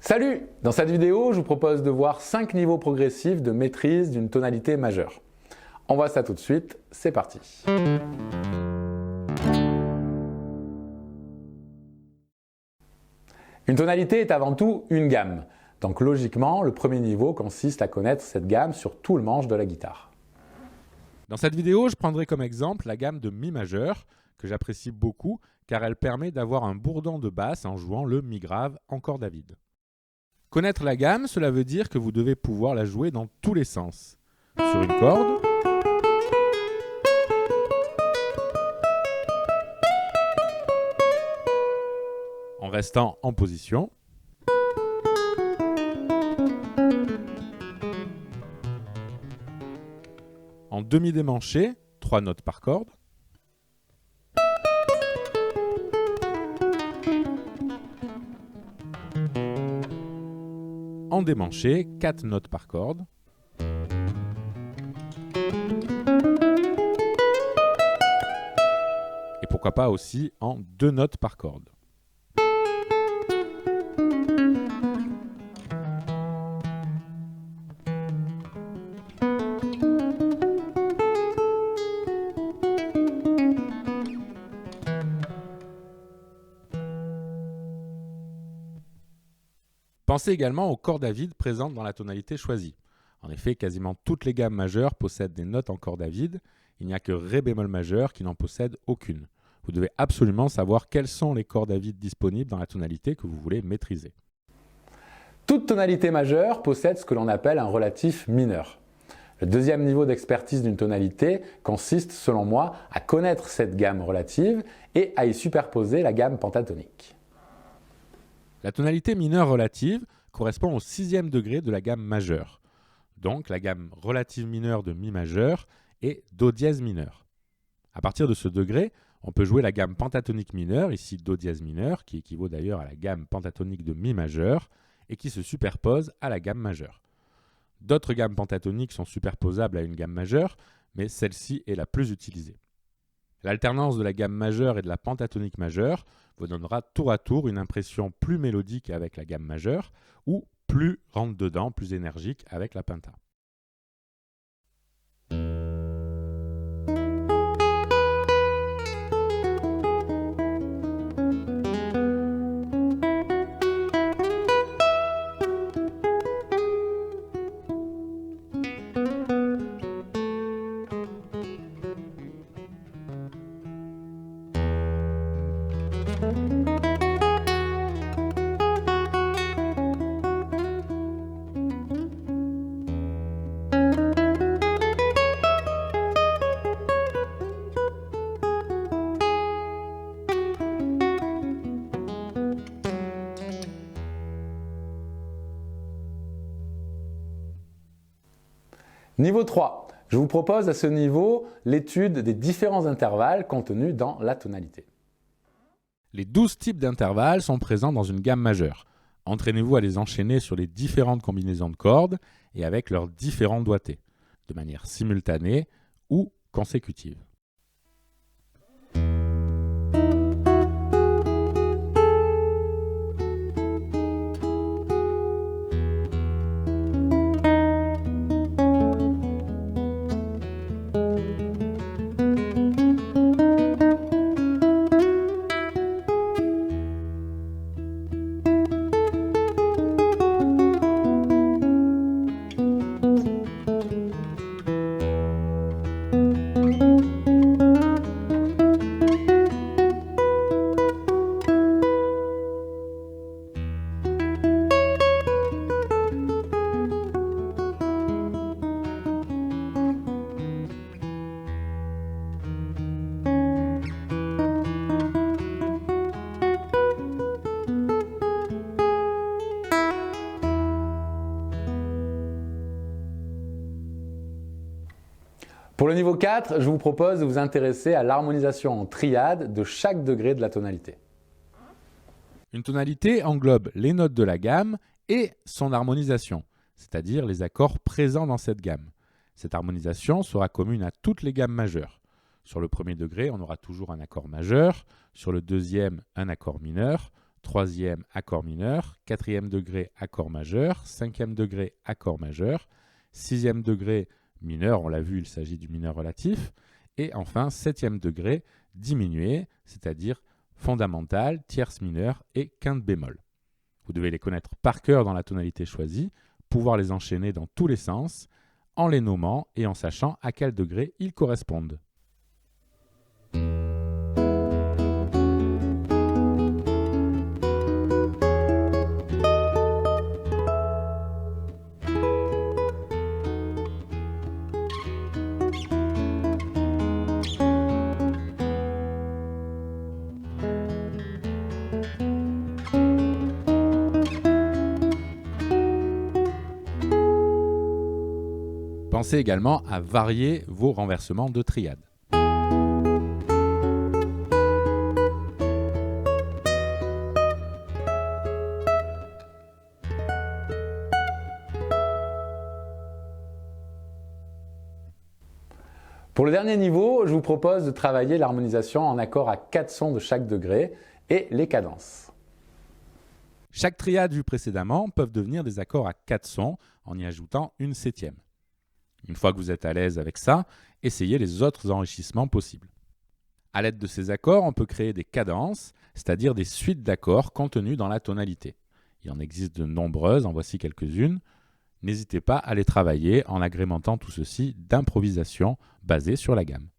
Salut! Dans cette vidéo, je vous propose de voir 5 niveaux progressifs de maîtrise d'une tonalité majeure. On voit ça tout de suite, c'est parti! Une tonalité est avant tout une gamme. Donc logiquement, le premier niveau consiste à connaître cette gamme sur tout le manche de la guitare. Dans cette vidéo, je prendrai comme exemple la gamme de Mi majeur, que j'apprécie beaucoup car elle permet d'avoir un bourdon de basse en jouant le Mi grave en corde à vide. Connaître la gamme, cela veut dire que vous devez pouvoir la jouer dans tous les sens. Sur une corde, en restant en position, en demi-démanché, 3 notes par corde, en démanché, 4 notes par corde, et pourquoi pas aussi en 2 notes par corde. Pensez également aux cordes à vide présentes dans la tonalité choisie. En effet, quasiment toutes les gammes majeures possèdent des notes en corde à vide. Il n'y a que Ré bémol majeur qui n'en possède aucune. Vous devez absolument savoir quelles sont les cordes à vide disponibles dans la tonalité que vous voulez maîtriser. Toute tonalité majeure possède ce que l'on appelle un relatif mineur. Le deuxième niveau d'expertise d'une tonalité consiste, selon moi, à connaître cette gamme relative et à y superposer la gamme pentatonique. La tonalité mineure relative correspond au 6e degré de la gamme majeure. Donc la gamme relative mineure de Mi majeur est Do dièse mineur. À partir de ce degré, on peut jouer la gamme pentatonique mineure, ici Do dièse mineur, qui équivaut d'ailleurs à la gamme pentatonique de Mi majeur, et qui se superpose à la gamme majeure. D'autres gammes pentatoniques sont superposables à une gamme majeure, mais celle-ci est la plus utilisée. L'alternance de la gamme majeure et de la pentatonique majeure vous donnera tour à tour une impression plus mélodique avec la gamme majeure ou plus rentre-dedans, plus énergique avec la penta. Niveau 3. Je vous propose à ce niveau l'étude des différents intervalles contenus dans la tonalité. Les 12 types d'intervalles sont présents dans une gamme majeure. Entraînez-vous à les enchaîner sur les différentes combinaisons de cordes et avec leurs différents doigtés, de manière simultanée ou consécutive. Pour le niveau 4, je vous propose de vous intéresser à l'harmonisation en triade de chaque degré de la tonalité. Une tonalité englobe les notes de la gamme et son harmonisation, c'est-à-dire les accords présents dans cette gamme. Cette harmonisation sera commune à toutes les gammes majeures. Sur le premier degré, on aura toujours un accord majeur, sur le deuxième, un accord mineur, 3e accord mineur, 4e degré accord majeur, 5e degré accord majeur, 6e degré mineur, on l'a vu, il s'agit du mineur relatif, et enfin 7e degré diminué, c'est-à-dire fondamental, tierce mineure et quinte bémol. Vous devez les connaître par cœur dans la tonalité choisie, pouvoir les enchaîner dans tous les sens, en les nommant et en sachant à quel degré ils correspondent. Pensez également à varier vos renversements de triade. Pour le dernier niveau, je vous propose de travailler l'harmonisation en accord à 4 sons de chaque degré et les cadences. Chaque triade vue précédemment peuvent devenir des accords à 4 sons en y ajoutant une septième. Une fois que vous êtes à l'aise avec ça, essayez les autres enrichissements possibles. À l'aide de ces accords, on peut créer des cadences, c'est-à-dire des suites d'accords contenus dans la tonalité. Il en existe de nombreuses, en voici quelques-unes. N'hésitez pas à les travailler en agrémentant tout ceci d'improvisation basée sur la gamme.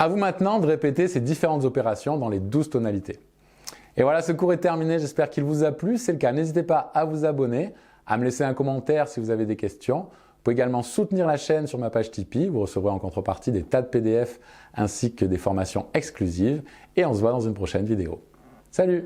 À vous maintenant de répéter ces différentes opérations dans les 12 tonalités. Et voilà, ce cours est terminé, j'espère qu'il vous a plu. Si c'est le cas, n'hésitez pas à vous abonner, à me laisser un commentaire si vous avez des questions. pouvez également soutenir la chaîne sur ma page Tipeee. Vous recevrez en contrepartie des tas de PDF ainsi que des formations exclusives. Et on se voit dans une prochaine vidéo. Salut!